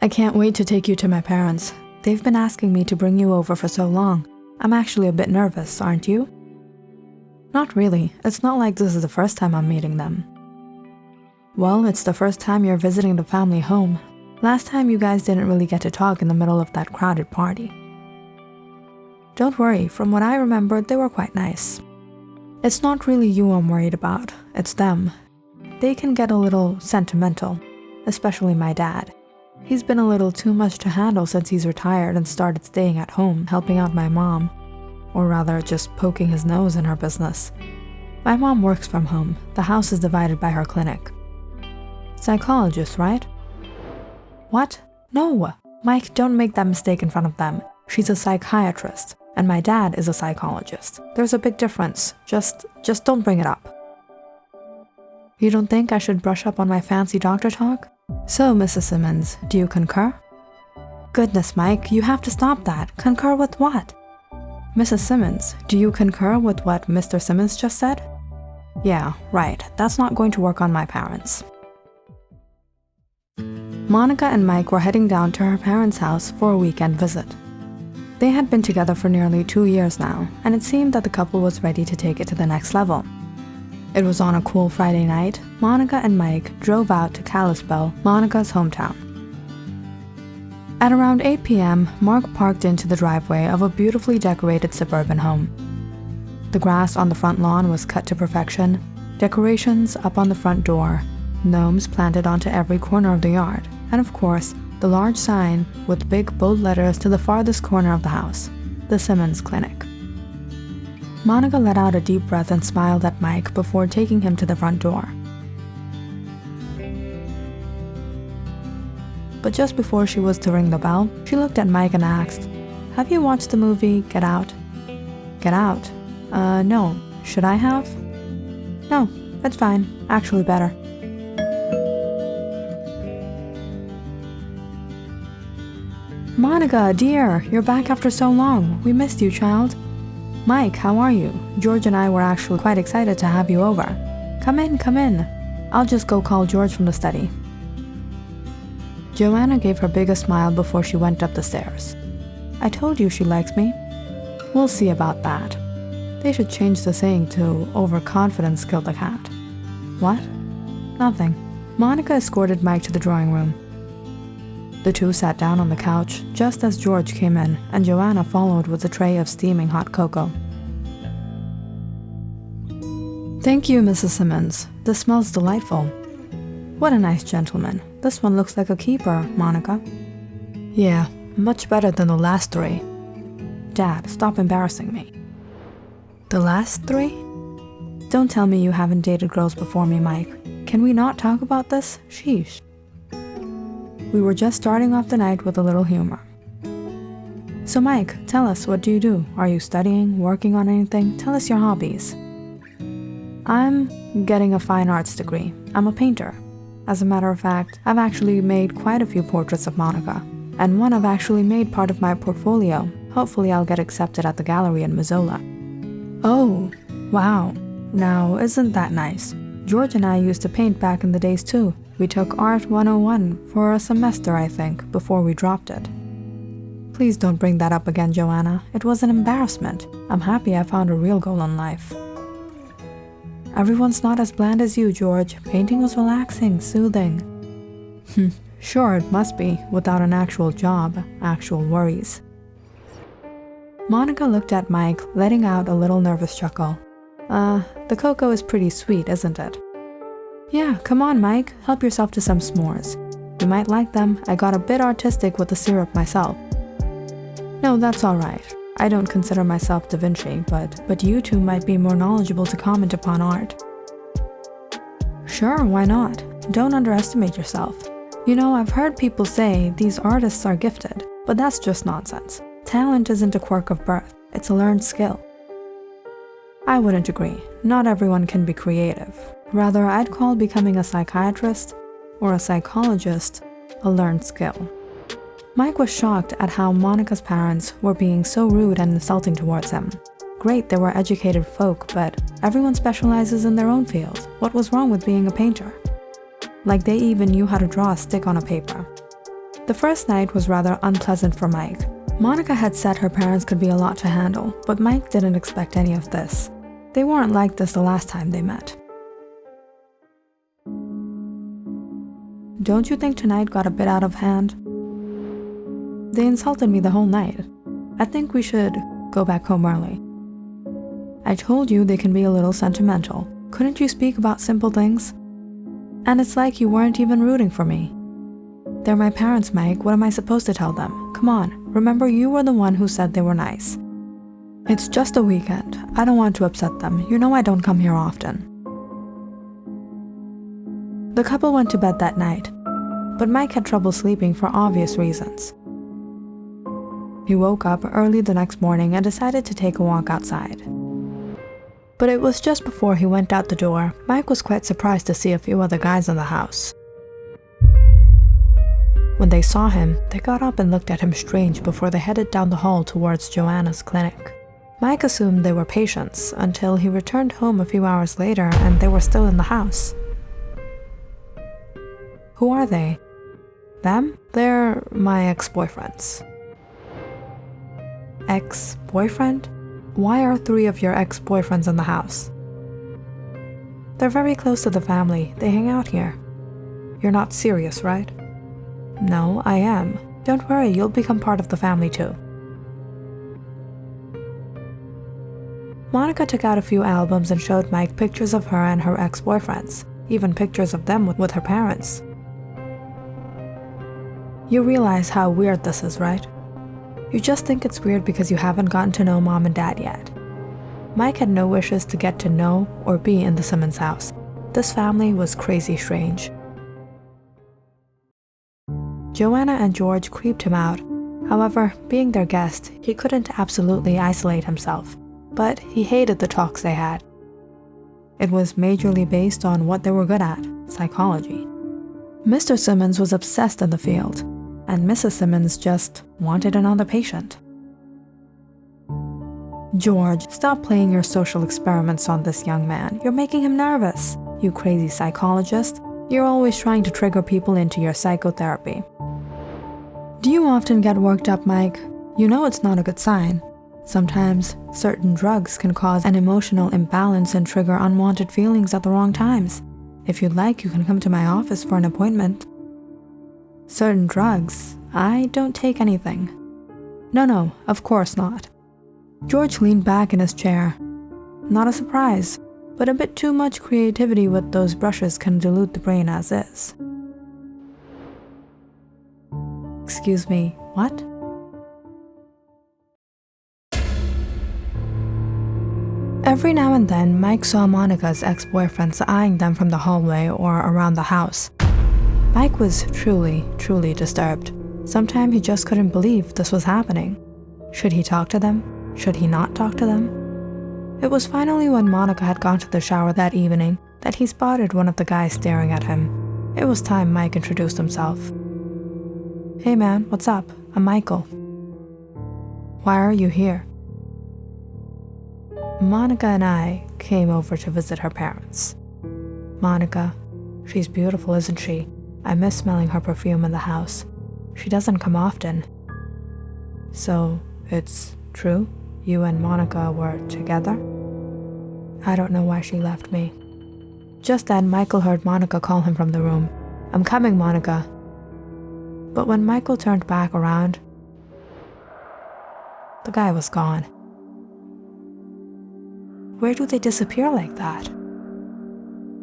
I can't wait to take you to my parents. They've been asking me to bring you over for so long. I'm actually a bit nervous, aren't you? Not really. It's not like this is the first time I'm meeting them. Well, it's the first time you're visiting the family home. Last time you guys didn't really get to talk in the middle of that crowded party. Don't worry, from what I remember, they were quite nice. It's not really you I'm worried about, it's them. They can get a little sentimental, especially my dad. He's been a little too much to handle since he's retired and started staying at home, helping out my mom. Or rather, just poking his nose in her business. My mom works from home. The house is divided by her clinic. Psychologist, right? What? No! Mike, don't make that mistake in front of them. She's a psychiatrist, and my dad is a psychologist. There's a big difference. Just don't bring it up. You don't think I should brush up on my fancy doctor talk? So, Mrs. Simmons, do you concur? Goodness, Mike, you have to stop that. Concur with what? Mrs. Simmons, do you concur with what Mr. Simmons just said? Yeah, right. That's not going to work on my parents. Monica and Mike were heading down to her parents' house for a weekend visit. They had been together for nearly 2 years now, and it seemed that the couple was ready to take it to the next level. It was on a cool Friday night. Monica and Mike drove out to Kalispell, Monica's hometown. At around 8 p.m., Mark parked into the driveway of a beautifully decorated suburban home. The grass on the front lawn was cut to perfection, decorations up on the front door, gnomes planted onto every corner of the yard, and of course, the large sign with big bold letters to the farthest corner of the house, the Simmons Clinic. Monica let out a deep breath and smiled at Mike before taking him to the front door. But just before she was to ring the bell, she looked at Mike and asked, "Have you watched the movie Get Out?" Get Out? No. Should I have? No, it's fine. Actually better. Monica, dear, you're back after so long. We missed you, child. Mike, how are you? George and I were actually quite excited to have you over. Come in, come in. I'll just go call George from the study. Joanna gave her biggest smile before she went up the stairs. I told you she likes me. We'll see about that. They should change the saying to overconfidence killed the cat. What? Nothing. Monica escorted Mike to the drawing room. The two sat down on the couch just as George came in, and Joanna followed with a tray of steaming hot cocoa. Thank you, Mrs. Simmons. This smells delightful. What a nice gentleman. This one looks like a keeper, Monica. Yeah, much better than the last 3. Dad, stop embarrassing me. The last 3? Don't tell me you haven't dated girls before me, Mike. Can we not talk about this? Sheesh. We were just starting off the night with a little humor. So Mike, tell us, what do you do? Are you studying, working on anything? Tell us your hobbies. I'm getting a fine arts degree. I'm a painter. As a matter of fact, I've actually made quite a few portraits of Monica, and one I've actually made part of my portfolio. Hopefully I'll get accepted at the gallery in Missoula. Oh, wow. Now, isn't that nice? George and I used to paint back in the days too. We took Art 101 for a semester, I think, before we dropped it. Please don't bring that up again, Joanna. It was an embarrassment. I'm happy I found a real goal in life. Everyone's not as bland as you, George. Painting was relaxing, soothing. Sure, it must be, without an actual job, actual worries. Monica looked at Mike, letting out a little nervous chuckle. The cocoa is pretty sweet, isn't it? Yeah, come on, Mike. Help yourself to some s'mores. You might like them. I got a bit artistic with the syrup myself. No, that's all right. I don't consider myself Da Vinci, but you two might be more knowledgeable to comment upon art. Sure, why not? Don't underestimate yourself. You know, I've heard people say these artists are gifted, but that's just nonsense. Talent isn't a quirk of birth. It's a learned skill. I wouldn't agree. Not everyone can be creative. Rather, I'd call becoming a psychiatrist or a psychologist a learned skill. Mike was shocked at how Monica's parents were being so rude and insulting towards him. Great, they were educated folk, but everyone specializes in their own field. What was wrong with being a painter? Like they even knew how to draw a stick on a paper. The first night was rather unpleasant for Mike. Monica had said her parents could be a lot to handle, but Mike didn't expect any of this. They weren't like this the last time they met. Don't you think tonight got a bit out of hand? They insulted me the whole night. I think we should go back home early. I told you they can be a little sentimental. Couldn't you speak about simple things? And it's like you weren't even rooting for me. They're my parents, Mike. What am I supposed to tell them? Come on, remember you were the one who said they were nice. It's just a weekend. I don't want to upset them. You know I don't come here often. The couple went to bed that night, but Mike had trouble sleeping for obvious reasons. He woke up early the next morning and decided to take a walk outside. But it was just before he went out the door, Mike was quite surprised to see a few other guys in the house. When they saw him, they got up and looked at him strange before they headed down the hall towards Joanna's clinic. Mike assumed they were patients until he returned home a few hours later and they were still in the house. Who are they? Them? They're my ex-boyfriends. Ex-boyfriend? Why are 3 of your ex-boyfriends in the house? They're very close to the family. They hang out here. You're not serious, right? No, I am. Don't worry, you'll become part of the family too. Monica took out a few albums and showed Mike pictures of her and her ex-boyfriends, even pictures of them with her parents. You realize how weird this is, right? You just think it's weird because you haven't gotten to know Mom and Dad yet. Mike had no wishes to get to know or be in the Simmons house. This family was crazy strange. Joanna and George creeped him out. However, being their guest, he couldn't absolutely isolate himself, but he hated the talks they had. It was majorly based on what they were good at, psychology. Mr. Simmons was obsessed in the field, and Mrs. Simmons just wanted another patient. George, stop playing your social experiments on this young man. You're making him nervous. You crazy psychologist. You're always trying to trigger people into your psychotherapy. Do you often get worked up, Mike? You know it's not a good sign. Sometimes, certain drugs can cause an emotional imbalance and trigger unwanted feelings at the wrong times. If you'd like, you can come to my office for an appointment. Certain drugs? I don't take anything. No, of course not. George leaned back in his chair. Not a surprise, but a bit too much creativity with those brushes can dilute the brain as is. Excuse me, what? Every now and then, Mike saw Monica's ex-boyfriends eyeing them from the hallway or around the house. Mike was truly disturbed. Sometimes he just couldn't believe this was happening. Should he talk to them? Should he not talk to them? It was finally when Monica had gone to the shower that evening that he spotted one of the guys staring at him. It was time Mike introduced himself. Hey man, what's up? I'm Michael. Why are you here? Monica and I came over to visit her parents. Monica, she's beautiful, isn't she? I miss smelling her perfume in the house. She doesn't come often. So, it's true? You and Monica were together? I don't know why she left me. Just then, Michael heard Monica call him from the room. I'm coming, Monica. But when Michael turned back around, the guy was gone. Where do they disappear like that?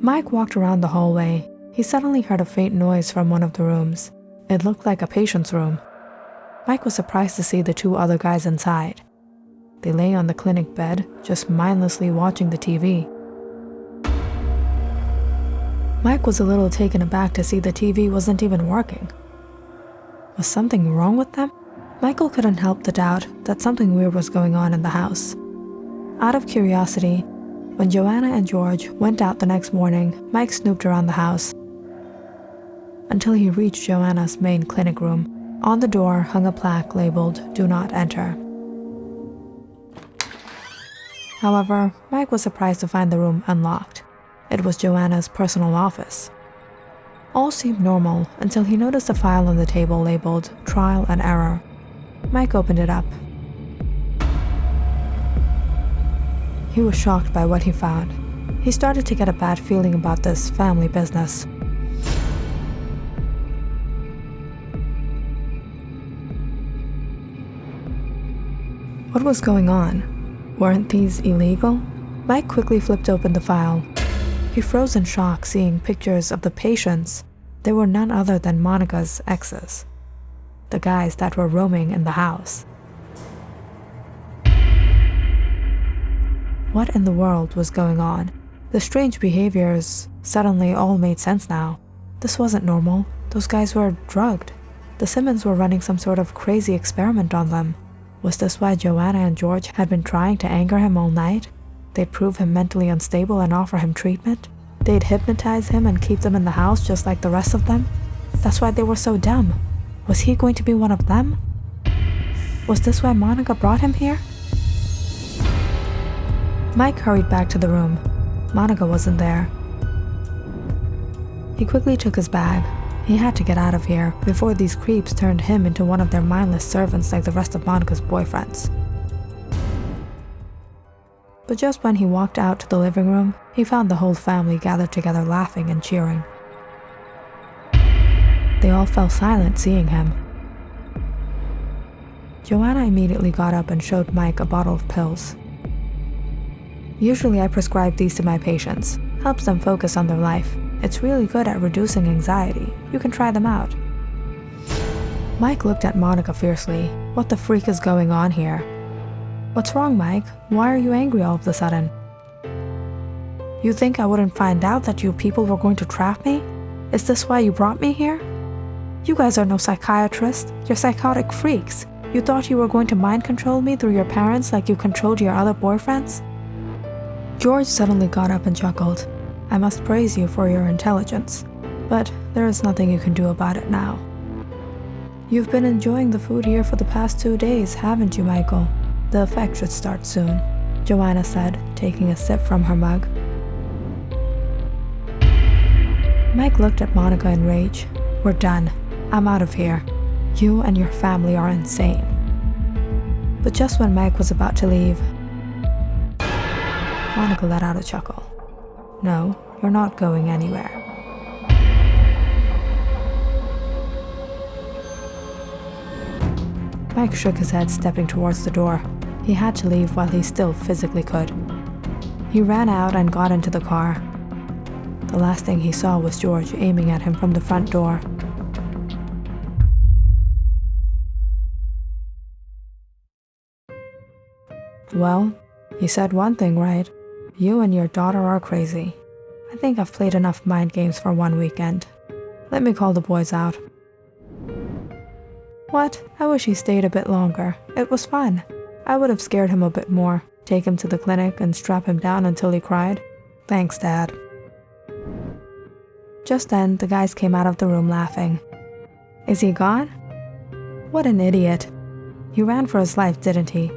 Mike walked around the hallway. He suddenly heard a faint noise from one of the rooms. It looked like a patient's room. Mike was surprised to see the 2 other guys inside. They lay on the clinic bed, just mindlessly watching the TV. Mike was a little taken aback to see the TV wasn't even working. Was something wrong with them? Michael couldn't help the doubt that something weird was going on in the house. Out of curiosity, when Joanna and George went out the next morning, Mike snooped around the house until he reached Joanna's main clinic room. On the door hung a plaque labeled, "Do not enter." However, Mike was surprised to find the room unlocked. It was Joanna's personal office. All seemed normal until he noticed a file on the table labeled Trial and Error. Mike opened it up. He was shocked by what he found. He started to get a bad feeling about this family business. What was going on? Weren't these illegal? Mike quickly flipped open the file. He froze in shock seeing pictures of the patients. They were none other than Monica's exes, the guys that were roaming in the house. What in the world was going on? The strange behaviors suddenly all made sense now. This wasn't normal. Those guys were drugged. The Simmons were running some sort of crazy experiment on them. Was this why Joanna and George had been trying to anger him all night? They'd prove him mentally unstable and offer him treatment? They'd hypnotize him and keep them in the house just like the rest of them? That's why they were so dumb. Was he going to be one of them? Was this why Monica brought him here? Mike hurried back to the room. Monica wasn't there. He quickly took his bag. He had to get out of here before these creeps turned him into one of their mindless servants like the rest of Monica's boyfriends. But just when he walked out to the living room, he found the whole family gathered together laughing and cheering. They all fell silent seeing him. Joanna immediately got up and showed Mike a bottle of pills. Usually I prescribe these to my patients. Helps them focus on their life. It's really good at reducing anxiety. You can try them out. Mike looked at Monica fiercely. What the freak is going on here? What's wrong, Mike? Why are you angry all of a sudden? You think I wouldn't find out that you people were going to trap me? Is this why you brought me here? You guys are no psychiatrists. You're psychotic freaks. You thought you were going to mind control me through your parents like you controlled your other boyfriends? George suddenly got up and chuckled. I must praise you for your intelligence, but there is nothing you can do about it now. You've been enjoying the food here for the past 2 days, haven't you, Michael? The effect should start soon, Joanna said, taking a sip from her mug. Mike looked at Monica in rage. We're done. I'm out of here. You and your family are insane. But just when Mike was about to leave, Monica let out a chuckle. No, you're not going anywhere. Mike shook his head, stepping towards the door. He had to leave while he still physically could. He ran out and got into the car. The last thing he saw was George aiming at him from the front door. Well, you said one thing right. You and your daughter are crazy. I think I've played enough mind games for one weekend. Let me call the boys out. What? I wish he stayed a bit longer. It was fun. I would have scared him a bit more, take him to the clinic and strap him down until he cried. Thanks, Dad. Just then, the guys came out of the room laughing. Is he gone? What an idiot. He ran for his life, didn't he?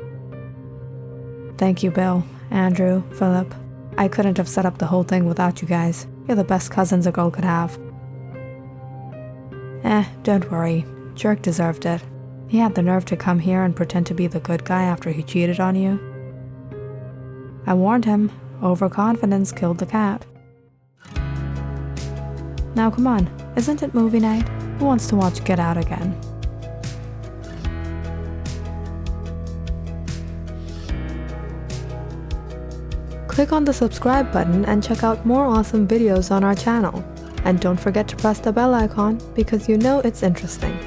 Thank you, Bill, Andrew, Philip. I couldn't have set up the whole thing without you guys. You're the best cousins a girl could have. Don't worry. Jerk deserved it. He had the nerve to come here and pretend to be the good guy after he cheated on you. I warned him. Overconfidence killed the cat. Now come on, isn't it movie night? Who wants to watch Get Out again? Click on the subscribe button and check out more awesome videos on our channel. And don't forget to press the bell icon because you know it's interesting.